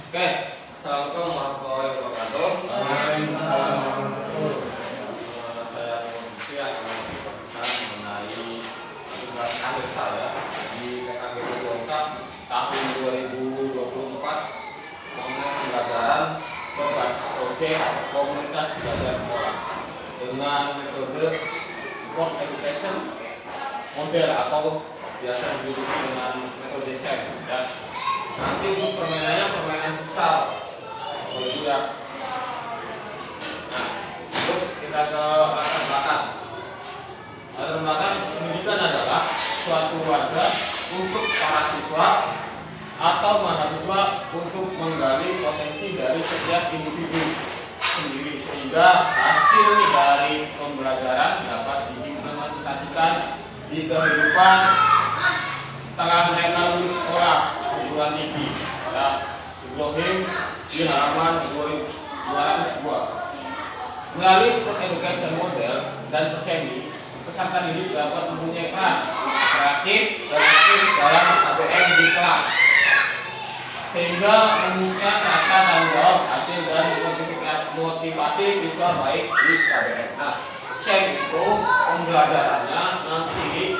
Oke, assalamualaikum warahmatullahi wabarakatuh. Waalaikumsalam warahmatullahi Saya Muhammad akan menceritakan mengenai tugas akhir saya di PKB Lengkap tahun 2024 mengenai pembelajaran berbasis proyek komunitas belajar sekolah dengan metode sport education model atau biasa dijuluki dengan metode SEM. Nanti untuk permainannya permainan futsal. Nah, untuk kita ke latar belakang. Latar belakang pendidikan adalah suatu wadah untuk para siswa atau mahasiswa untuk menggali potensi dari setiap individu sendiri sehingga hasil dari pembelajaran dapat diimplementasikan di kehidupan setelah mereka lulus sekolah perguruan tinggi. Ibrahim di halaman 202. Melalui sport education model dan persemi, peserta didik dapat mempunyai peran kreatif dan aktif dalam KBM di kelas, sehingga membuka rasa tanggung jawab hasil dan motivasi siswa baik di KBM. Nah, SEM itu pembelajarannya nanti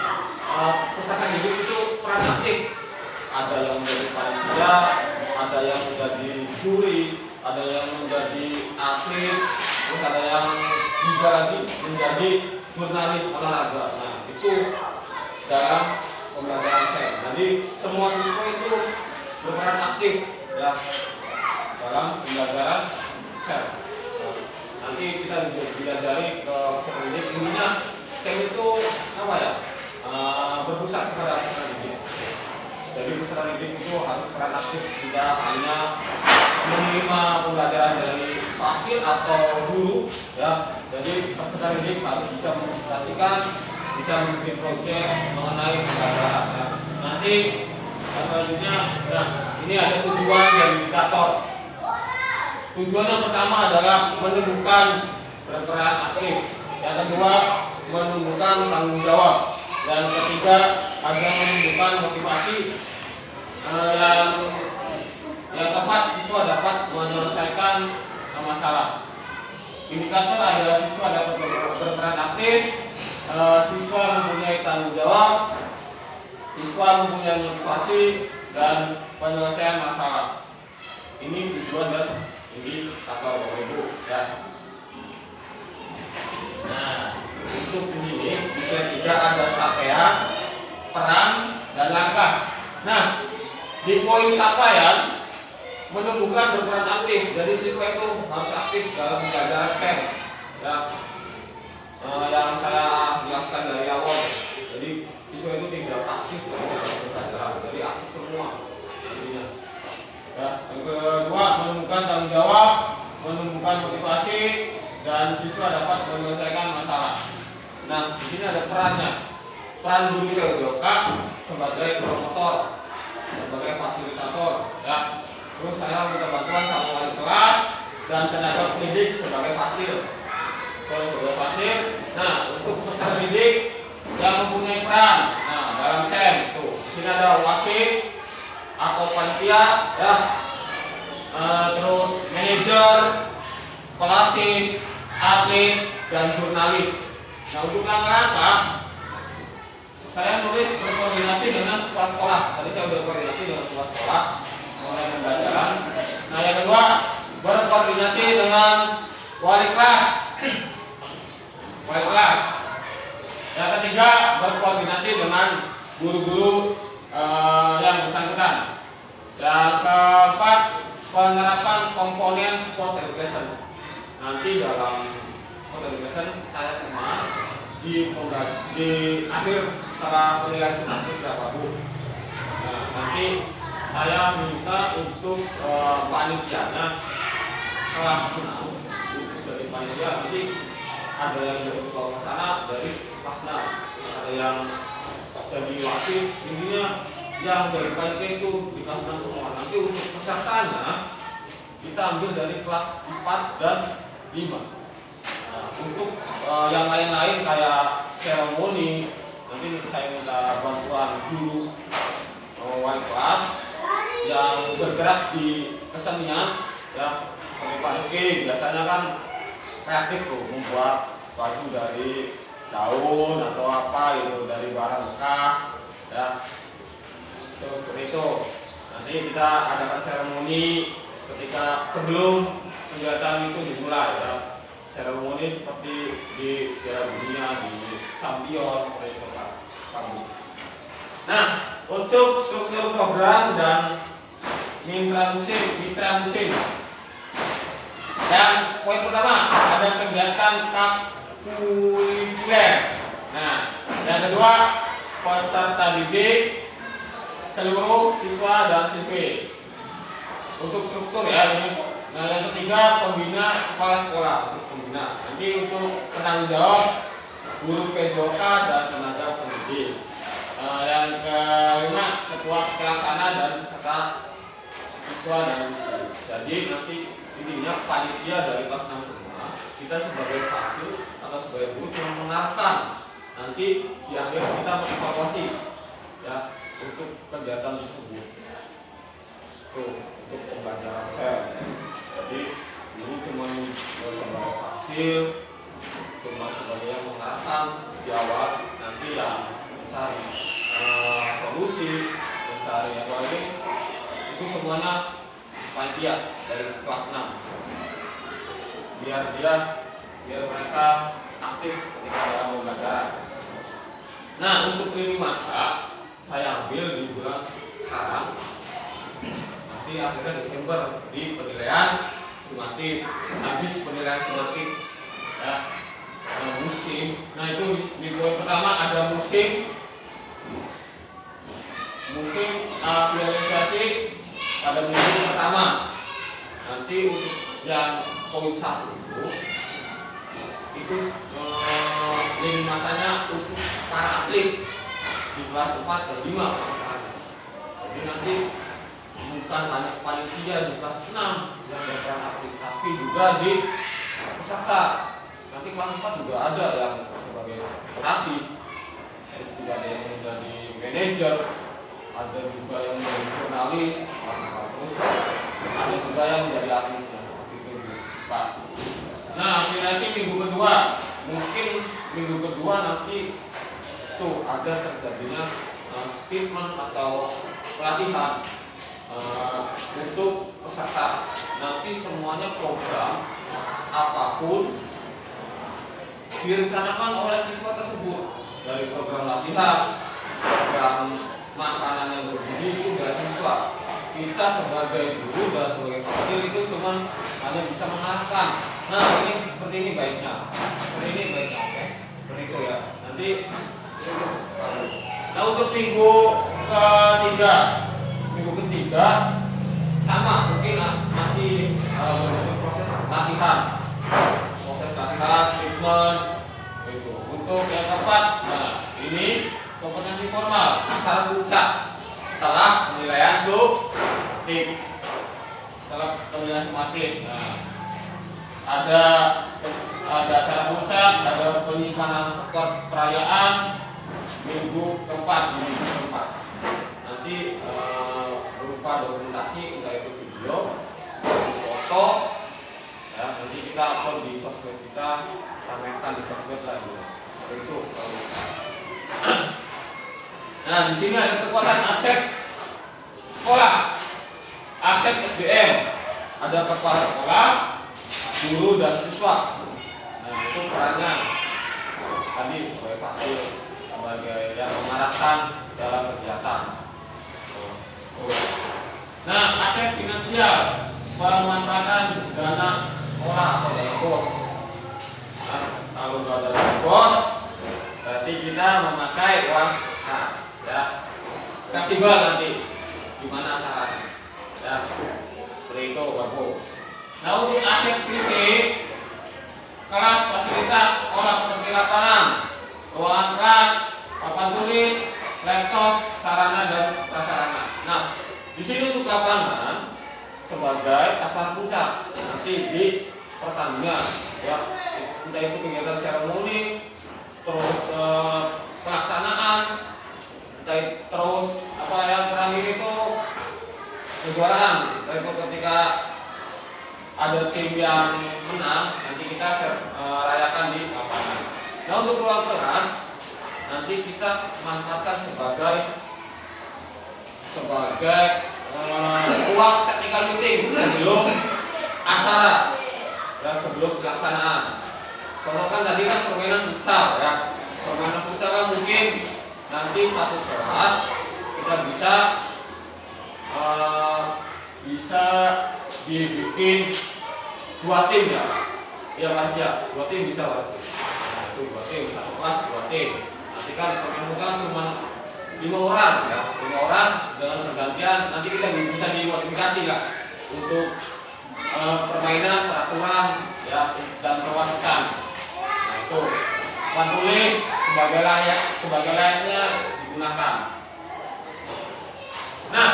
peserta didik itu peran aktif. Ada yang menjadi panitia, ada yang menjadi juri, ada yang menjadi atlet, terus ada yang juga lagi menjadi jurnalis olahraga. Nah, itu dalam pembelajaran SEM. Jadi semua siswa itu berperan aktif ya dalam pembelajaran SEM. Nah, nanti kita diajari ke peserta didik. Intinya SEM itu apa ya? Berpusat kepada peserta didik. Jadi peserta didik itu harus peran aktif, tidak hanya menerima pembelajaran dari fasil atau guru ya. Jadi peserta didik harus bisa mempresentasikan, bisa membuat proyek mengenai pembelajaran ya. Nanti selanjutnya nah, ini ada tujuan dan indikator. Tujuan yang pertama adalah menumbuhkan berperan aktif, yang kedua menumbuhkan tanggung jawab, dan ketiga agar menunjukkan motivasi yang tepat siswa dapat menyelesaikan masalah. Indikator adalah siswa dapat berperan aktif, siswa mempunyai tanggung jawab, siswa mempunyai motivasi dan penyelesaian masalah. Ini tujuan dan indikator Ibu ya. Nah, untuk di sini tidak ada capaian, peran, dan langkah. Nah, di poin capaian menumbuhkan berperan aktif. Jadi siswa itu harus aktif dalam pembelajaran SEM. Ya, yang saya jelaskan dari awal. Jadi siswa itu tidak pasif dalam pembelajaran. Jadi aktif semua. Ya, yang kedua menumbuhkan tanggung jawab, menumbuhkan motivasi, dan siswa dapat menyelesaikan masalah. Nah, di sini ada perannya. Peran guru PJOK sebagai promotor, sebagai fasilitator, ya. Terus saya minta bantuan sama wali kelas dan tenaga pendidik sebagai fasil. Sebagai fasil. Nah, untuk peserta didik yang mempunyai peran, nah dalam SEM itu, di sini ada wasit atau panitia, ya. Terus manajer, pelatih, atlet, dan jurnalis. Nah, untuk langkah-langkah saya nulis berkoordinasi dengan kepala sekolah. Tadi saya sudah koordinasi dengan kepala sekolah mulai pembelajaran. Nah, yang kedua berkoordinasi dengan wali kelas. Wali kelas. Yang ketiga berkoordinasi dengan guru-guru yang bersangkutan. Yang keempat penerapan komponen sport education. Nanti dalam sport education saya kemas di akhir setelah penilaian sumatif berapa Bu. Nah, nanti saya minta untuk panitianya kelas 6 untuk jadi panitia. Nanti ada yang dari ketua pelaksana dari kelas 6, ada yang jadi wasit. Intinya yang dari panitia itu di kelas 6 semua. Nanti untuk pesertanya kita ambil dari kelas 4 dan 5. Nah, untuk yang lain-lain kayak seremoni, nanti saya minta bantuan guru wali kelas. Di yang bergerak di kesenian ya, seperti Pak Rizky biasanya kan kreatif tuh, membuat baju dari daun atau apa gitu, dari barang bekas ya. Terus seperti itu. Nanti kita adakan seremoni ketika sebelum kegiatan itu dimulai ya. Seremoni seperti di Piala Dunia, di Champion seperti itu Pak. Nah, untuk struktur program dan mitra musim. Dan poin pertama ada kegiatan kulikuler. Nah, yang kedua peserta didik seluruh siswa dan siswi. Untuk struktur ya ini. Nah, yang ketiga pembina kepala sekolah untuk pembina. Nanti untuk penanggung jawab guru PJOK dan tenaga pendidik. Yang kelima ketua pelaksana dan peserta siswa dan siswi. Jadi nanti intinya panitia dari kelas 6 semua, kita sebagai fasil atau sebagai guru cuma mengarahkan. Nanti di akhir kita mengevaluasi ya untuk kegiatan tersebut. Tuh, untuk pembelajaran saya. Jadi guru cuma sebagai fasil, cuma sebagai yang mengarahkan di awal, nanti yang mencari solusi, mencari apa lagi, itu semuanya panitia dari kelas 6 biar mereka aktif ketika dalam pembelajaran. Nah, untuk lini masa saya ambil di bulan sekarang, nanti akhirnya Desember di penilaian sumatif, habis penilaian sumatif ya, musim. Nah, itu di poin pertama ada musim finalisasi pada minggu pertama. Nanti untuk yang poin 1 itu lini masanya untuk para atlet di kelas 4 dan 5 pesertanya. Jadi nanti bukan hanya panitia di kelas 6 yang berperan aktif, tapi juga di peserta. Nanti kelas 4 juga ada yang sebagai pelatih, terus juga ada yang menjadi manajer, ada juga yang menjadi jurnalis, terus ada juga yang menjadi atletnya seperti itu Pak. Nah, finalisasi minggu kedua, mungkin minggu kedua nanti tuh ada terjadinya statement atau pelatihan untuk peserta. Nanti semuanya program apapun direncanakan oleh siswa tersebut, dari program latihan, program makanan yang bergizi itu dari siswa. Kita sebagai guru dan sebagai fasil itu cuma hanya bisa mengarahkan. Nah, ini seperti ini baiknya, oke? Seperti itu ya. Nanti nah, untuk minggu ketiga sama mungkin masih proses latihan, treatment itu. Untuk yang keempat, nah ini kompetensi formal, acara puncak setelah penilaian sumatif. Nah, ada acara puncak, ada penyimpanan skor perayaan minggu keempat. Nanti berupa dokumentasi, entah itu video, foto, ya, nanti kita upload di sosmed kita, sampaikan di sosmed lagi. Itu. Nah, di sini ada kekuatan aset sekolah, aset SDM, ada kepala sekolah, guru dan siswa. Nah, itu perannya tadi sebagai fasil, sebagai yang mengarahkan dalam kegiatan. Nah, aset finansial, pemanfaatan dana sekolah atau dana bos. Nah, kalau nggak ada dana bos, berarti kita memakai uang kas, ya. Fleksibel nanti, gimana caranya? Ya, seperti itu, Bapak. Nah, untuk aset fisik, kelas fasilitas sekolah seperti lapangan, ruangan kelas, papan tulis, laptop, sarana dan prasarana. Nah, di sini untuk lapangan sebagai acara puncak nanti di pertandingan, ya, entah itu kegiatan seremoni, terus pelaksanaan, terus apa yang terakhir itu kejuaraan. Itu ketika ada tim yang menang, nanti kita rayakan di lapangan. Nah, untuk ruang kelas nanti kita manfaatkan sebagai ruang technical meeting sebelum acara, ya, sebelum pelaksanaan. Kalau kan tadi kan permainan futsal, ya, permainan futsal kan mungkin nanti satu kelas kita bisa dibikin 2 tim, ya, ya Mas, ya, 2 tim bisa Mas. Nah, itu 2 tim, satu kelas 2 tim. Nanti kan permainan futsal kan cuma 5 orang, ya, 5 orang dengan pergantian. Nanti kita bisa dimodifikasi lah untuk permainan, peraturan, ya, dan perwasitan. Nah, itu papan tulis sebagai layaknya digunakan. Nah,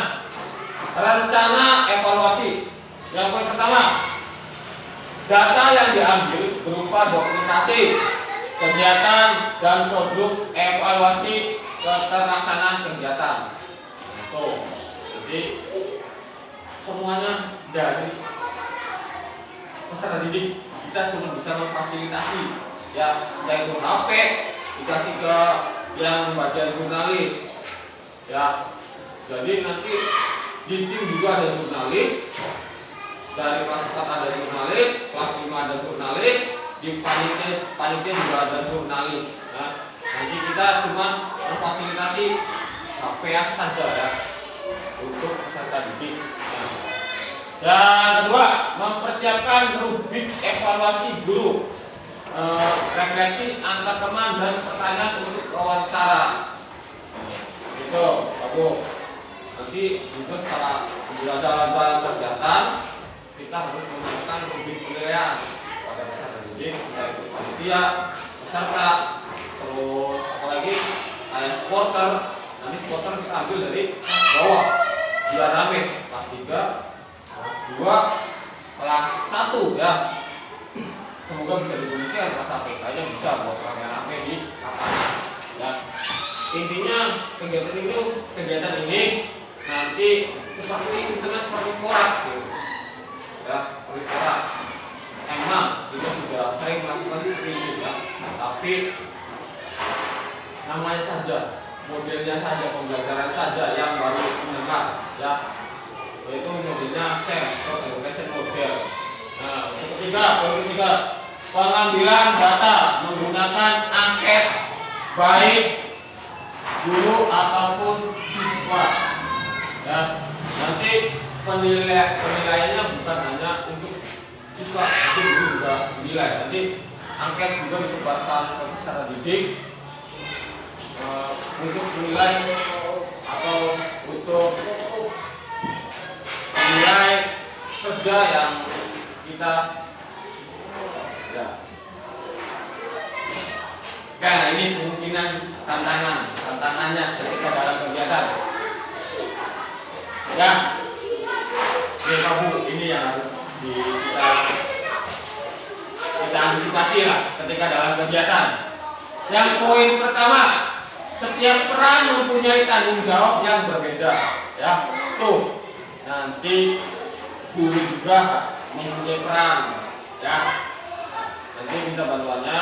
rencana evaluasi. Yang poin pertama, data yang diambil berupa dokumentasi kegiatan dan produk evaluasi keterlaksanaan kegiatan. Nah, jadi semuanya dari peserta didik kita cuma bisa memfasilitasi, ya, yaitu HP dikasih ke yang bagian jurnalis, ya. Jadi nanti di tim juga ada jurnalis, dari kelas 4 ada jurnalis, kelas 5 ada jurnalis, di panitia juga ada jurnalis. Nah, nanti kita cuma memfasilitasi HP saja, ya, untuk peserta didik. Nah, yang kedua, mempersiapkan rubrik evaluasi guru, refleksi antar teman dan pertanyaan untuk wawancara. Itu bagus. Nanti juga setelah dalam kegiatan kita harus menggunakan rubrik penilaian pada peserta didik, yaitu panitia, peserta, terus apalagi kayak supporter. Nanti supporter kita ambil dari kelas bawah biar rame, kelas 3, kelas 2, kelas 1, ya. Semoga bisa dikondisikan kelas APK-nya bisa buat rame-rame di lapangan, ya. Intinya kegiatan ini nanti sistemnya seperti porak, gitu, ya, seperti porak. Emang kita sudah sering melakukan ini, ya, tapi namanya saja, modelnya saja, pembelajaran saja yang baru mendengar, ya, yaitu modelnya SEM atau education model. Nah, poin ketiga, pengambilan data menggunakan angket baik guru ataupun siswa, ya. Nanti penilaiannya bukan hanya untuk siswa, tapi guru juga menilai. Nanti angket juga disebarkan ke peserta didik untuk menilai atau untuk menilai kerja yang kita, ya. Nah, ini kemungkinan tantangannya ketika dalam kegiatan, ya. Ini kamu, ini yang harus kita antisipasi lah ketika dalam kegiatan. Yang poin pertama, setiap peran mempunyai tanggung jawab yang berbeda, ya. Tuh, nanti guru juga mempunyai peran, ya. Nanti minta bantuannya,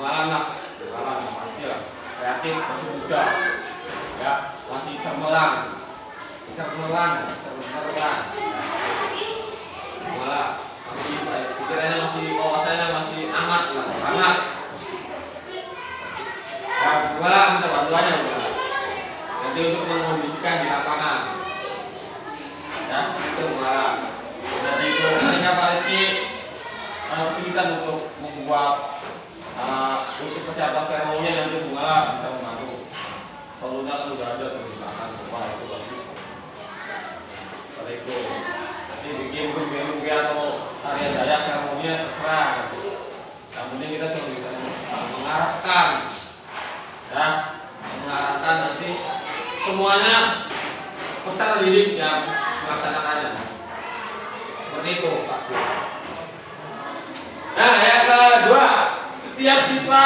malah pasti lah, kreatif, masih muda, ya, masih cemerlang, malah masih pikirannya, masih wawasannya masih amat lah, hangat. Ya, malah minta bantuannya, nanti untuk mengkondisikan di lapangan, ya, seperti itu. Malah nanti itu hanya Palesti kesulitan untuk membuat untuk persiapan seremoninya, nanti malah bisa membantu. Solusinya kan udah ada tuh di belakang, wah itu bagus. Seperti itu. Nanti bikin rugi atau tarian daya seremoninya terserah. Yang penting kita cuma bisa mengarahkan, ya, mengarahkan nanti semuanya peserta didik yang melaksanakannya. Seperti itu, Pak. Nah, yang kedua, setiap siswa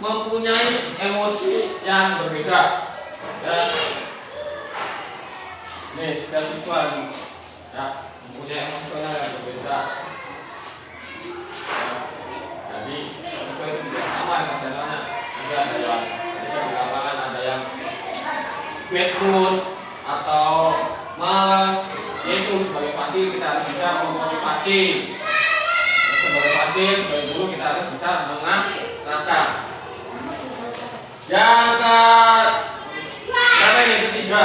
mempunyai emosi yang berbeda. Ya. Nih, setiap siswa ya mempunyai emosional yang berbeda. Ya, jadi siswa itu tidak sama emosionalnya. Ada yang ketika di lapangan ada yang bad mood atau malas. Yaitu sebagai pasien kita harus bisa memotivasi. Sebagai pasien, sebagai guru kita harus bisa mengarahkan. Yang ketiga,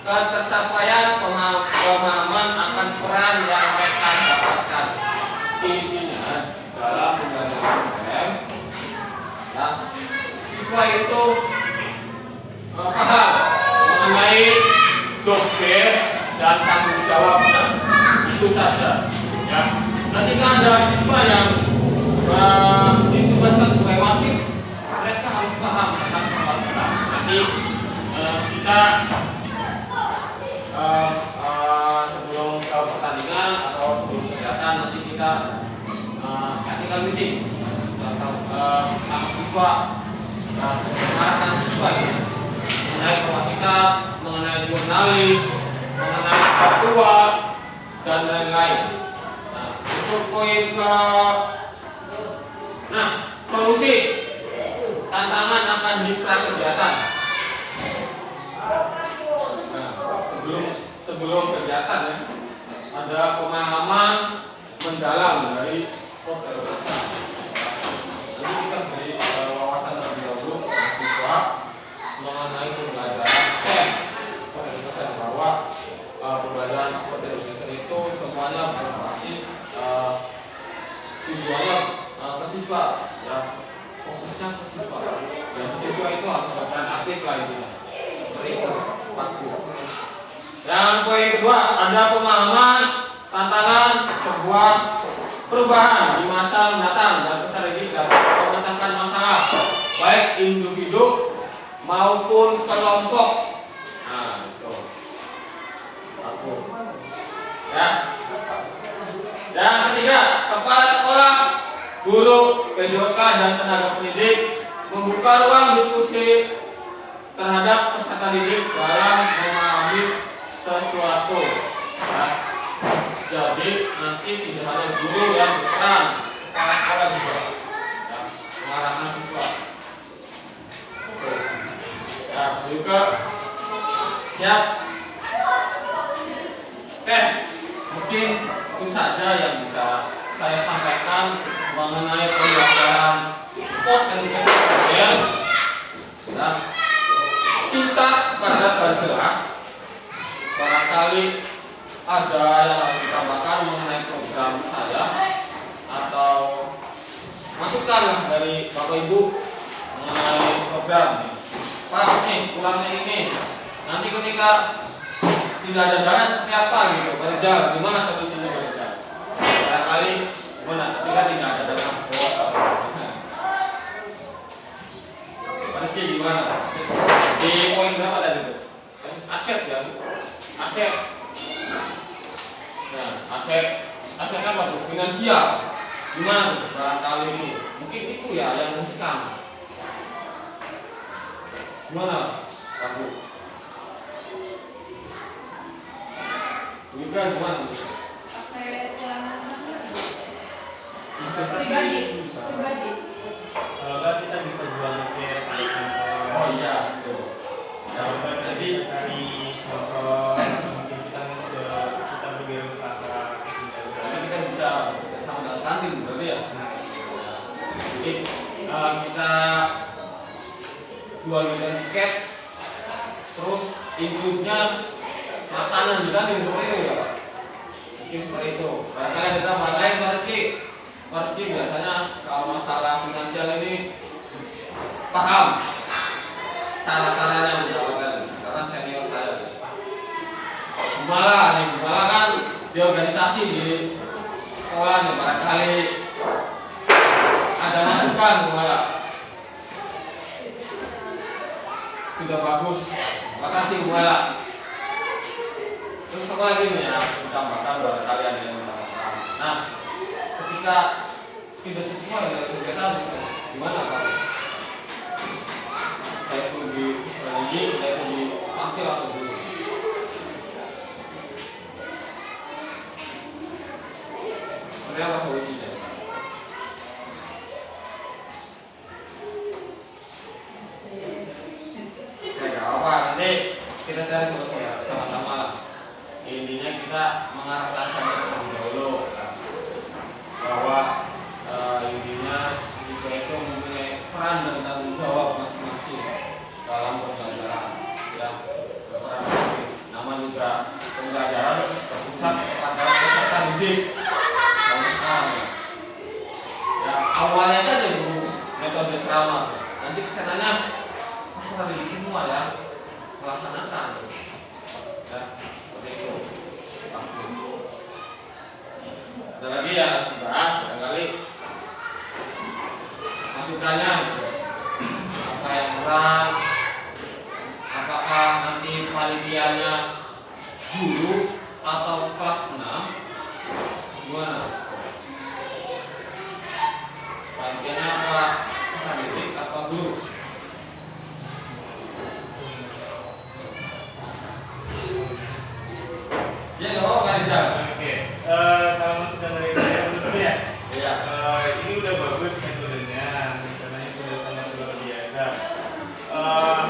ketercapaian pemahaman akan peran yang mereka dapatkan. Intinya dalam pembelajaran STM, ya, siswa itu paham mengenai job desk dan tanggung jawabnya. Itu saja. Ya. Ketika ada siswa yang ditugaskan sebagai wasit, mereka harus paham tentang perwasitan. Nanti kita sebelum ke pertandingan atau sebelum kegiatan nanti kita tactical meeting sama siswa, mengarahkan siswa ya, mengenai perwasitan, mengenai jurnalis, mengenai ketua dan lain-lain. Nah, untuk poin ke solusi tantangan akan di prakegiatan. Sebelum kegiatan ya, ada pemahaman mendalam dari organisasi. Nanti kita beri wawasan terlebih dahulu kepada siswa mengenai pembelajaran STEM. Kita bahwa pembelajaran seperti organisasi itu semuanya berbasis tujuannya ke siswa, ya fokusnya ke siswa. Dan siswa itu harus berperan aktif lah intinya. Seperti itu, Pak. Yang poin kedua, ada pemahaman tantangan sebuah perubahan di masa mendatang dan peserta didik dapat memecahkan masalah baik individu maupun kelompok. Nah, itu. Aku. Ya. Yang ketiga, kepala sekolah, guru, PJK dan tenaga pendidik membuka ruang diskusi terhadap peserta didik dalam memahami sesuatu. Ya. Jadi nanti tidak hanya guru yang berperan, kepala sekolah juga ya, mengarahkan siswa. Ya, juga siap. Oke, mungkin itu saja yang bisa saya sampaikan mengenai pembelajaran sport education model. Dan singkat, padat dan jelas. Barangkali ada yang harus ditambahkan mengenai program saya atau masukan lah dari Bapak Ibu mengenai program. Pak, nih kurangnya ini. Nanti ketika tidak ada dana seperti apa gitu, kerja gimana solusinya kerja? Barangkali gimana? Ketika tidak ada dana, harusnya gimana? Di poin berapa tadi itu? Aset ya, aset. Nah, aset kan masuk finansial. Gimana tuh barangkali itu? Mungkin itu ya yang riskan. Gimana, Pak Bu? Juga gimana? Pribadi. Kalau nggak kita bisa jual tiket di kantor. Oh iya, betul. Ya, jadi cari sponsor, mungkin kita berwirausaha. Jadi kita bisa bersama dengan kantin berarti ya. Jadi kita jual beli tiket, terus include-nya makanan juga di seperti itu ya Pak. Mungkin seperti itu. Barangkali ada tambahan lain Pak Rizky. Pak Rizky biasanya kalau masalah finansial ini paham cara-caranya menjalankan karena senior saya. Gumala kan di organisasi di sekolah nih barangkali ada masukan Gumala. Sudah bagus. Makasih Gumala. Terus apa lagi nih yang harus ditambahkan barangkali ada yang menambahkan. Nah, ketika tidak sesuai dengan kegiatan gimana Pak? Saya itu di strategi, saya itu di hasil atau dulu. sebenarnya apa solusinya? Oke, nggak apa, nanti kita cari solusi ya, sama-sama lah. Intinya kita mengarahkan saja terlebih dahulu bahwa intinya siswa itu mempunyai peran dan tanggung jawab masing-masing dalam pembelajaran. Ya, berperan aktif. Nama juga pembelajaran berpusat pada peserta didik. Kalau sekarang ya awalnya saja dulu metode ceramah, nanti kesananya peserta didik semua ya melaksanakan. Ya, seperti itu. Ada lagi yang harus dibahas barangkali masukannya apa yang kurang, apakah nanti panitianya guru atau kelas 6 gimana? Panitianya apa peserta didik atau guru? Ya nggak apa-apa kan Rizal? Oke, kalau masukan dari saya menurutku ya, Iya. ini udah bagus metodenya, caranya sudah sangat luar biasa.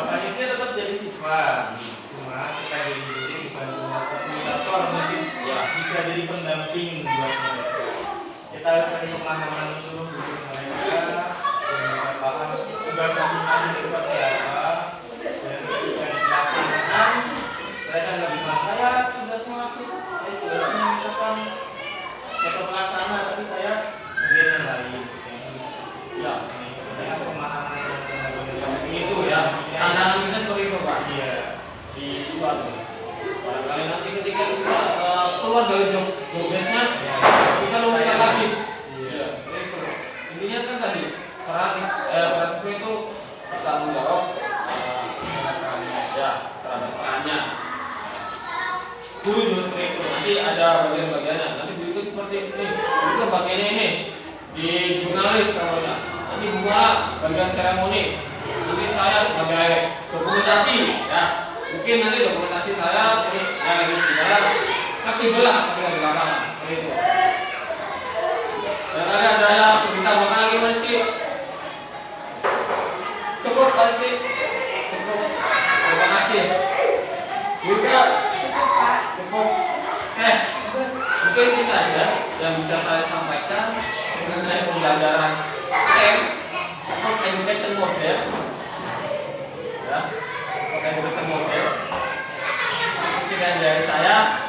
Akhirnya tetap jadi siswa, cuma kita jadi guru bukan cuma fasilitator, mungkin Ya. bisa jadi pendamping buat mereka. Kita harus kasih pemahaman dulu untuk mereka, mereka paham tugas masing-masing seperti apa, dan ketika dilaksanakan mereka nggak bisa saya tugasnya masuk, tugasnya misalkan kata pelaksana, tapi saya bagian yang lain. Ya. Dengan pemahaman yang Itu ya. Tantangan kita seperti itu Pak. Iya. Di siswa tuh. Barangkali nanti ketika siswa keluar dari job desknya, kita luruskan lagi. Iya. Itu. Intinya kan tadi peran siswa itu bertanggung jawab ya terhadap perannya. Guru juga seperti itu. Nanti ada bagian-bagiannya. Nanti guru itu seperti ini. Guru itu bagiannya ini di jurnalis namanya. Nanti bunga bagian seremoni. Nanti saya sebagai dokumentasi ya. Mungkin nanti dokumentasi saya terus yang di dalam fleksibel lah tapi di belakang seperti itu. Dan ada yang minta makan lagi Mas Rizky. Cukup Mas Rizky. Cukup. Terima kasih. Juga cukup. Mungkin itu saja yang bisa saya sampaikan mengenai pembelajaran STEM Sport Education Model. Ya, Sport Education Model. Sekian dari saya.